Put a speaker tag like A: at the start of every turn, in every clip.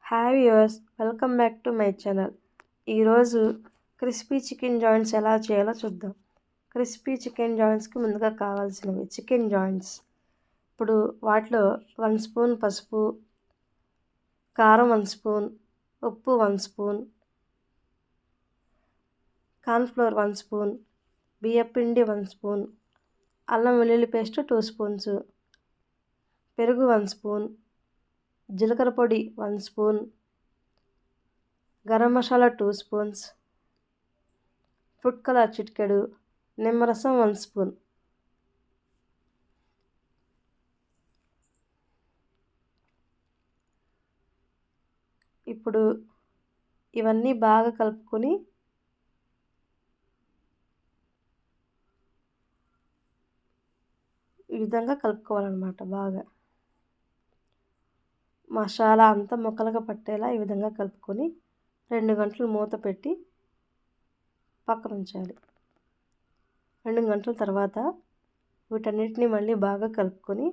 A: Hi viewers, welcome back to my channel. ఈరోజు crispy chicken joints ఎలా చేయాలో చూద్దాం. క్రిస్పీ చికెన్ జాయింట్స్కి ముందుగా కావాల్సినవి చికెన్ జాయింట్స్. ఇప్పుడు వాటిలో 1 స్పూన్ పసుపు, కారం 1 స్పూన్, ఉప్పు 1 స్పూన్, కార్న్ఫ్లోర్ 1 స్పూన్, బియ్యపిండి 1 స్పూన్, అల్లం వెల్లుల్లి పేస్ట్ 2 స్పూన్స్, పెరుగు 1 స్పూన్, జీలకర్ర పొడి 1 spoon, garam masala 2 spoons, food colour చిటికెడు, నిమ్మరసం 1 స్పూన్. ఇప్పుడు ఇవన్నీ బాగా కలుపుకొని ఈ విధంగా కలుపుకోవాలన్నమాట. బాగా మసాలా అంతా ముక్కలుగా పట్టేలా ఈ విధంగా కలుపుకొని 2 గంటలు మూత పెట్టి పక్కన ఉంచాలి. 2 గంటల తర్వాత వీటన్నిటిని మళ్ళీ బాగా కలుపుకొని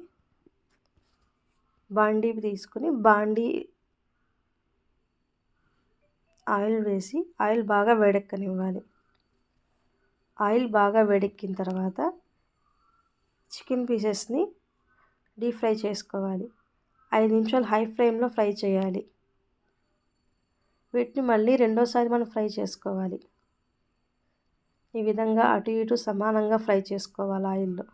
A: బాండీ తీసుకొని ఆయిల్ వేసి ఆయిల్ బాగా వేడెక్కనివ్వాలి. ఆయిల్ బాగా వేడెక్కిన తర్వాత చికెన్ పీసెస్ని డీప్ ఫ్రై చేసుకోవాలి. 5 నిమిషాలు హై ఫ్లేమ్లో ఫ్రై చేయాలి. వీటిని మళ్ళీ రెండోసారి మనం ఫ్రై చేసుకోవాలి. ఈ విధంగా అటు ఇటు సమానంగా ఫ్రై చేసుకోవాలి ఆయిల్లో.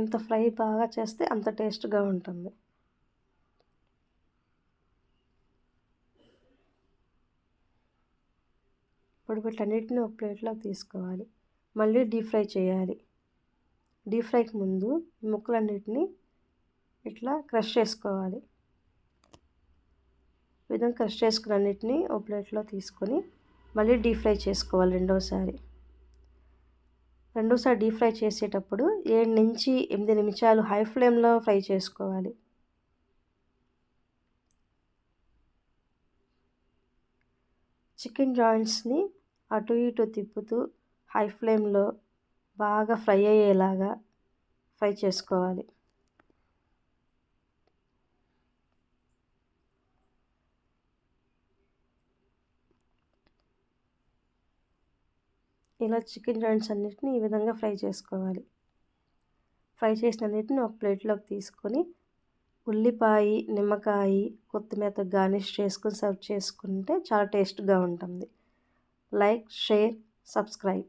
A: ఎంత ఫ్రై బాగా చేస్తే అంత టేస్ట్గా ఉంటుంది. ఇప్పుడు వీటన్నిటిని ఒక ప్లేట్లోకి తీసుకోవాలి. మళ్ళీ డీప్ ఫ్రై చేయాలి. డీప్ ఫ్రైకి ముందు ముక్కలన్నిటిని ఇట్లా క్రష్ చేసుకోవాలి. ఈ విధంగా క్రష్ చేసుకున్న అన్నిటిని ఒక ప్లేట్లో తీసుకొని మళ్ళీ డీప్ ఫ్రై చేసుకోవాలి. రెండోసారి డీప్ ఫ్రై చేసేటప్పుడు 7 నుంచి 8 నిమిషాలు హై ఫ్లేమ్లో ఫ్రై చేసుకోవాలి. చికెన్ జాయింట్స్ని అటు ఇటు తిప్పుతూ హై ఫ్లేమ్లో బాగా ఫ్రై అయ్యేలాగా ఫ్రై చేసుకోవాలి. ఇలా చికెన్ జాయింట్స్ అన్నిటిని ఈ విధంగా ఫ్రై చేసుకోవాలి. ఫ్రై చేసిన అన్నిటిని ఒక ప్లేట్లోకి తీసుకొని ఉల్లిపాయ, నిమ్మకాయ, కొత్తిమీరతో గార్నిష్ చేసుకొని సర్వ్ చేసుకుంటే చాలా టేస్ట్గా ఉంటుంది. Like, share, subscribe.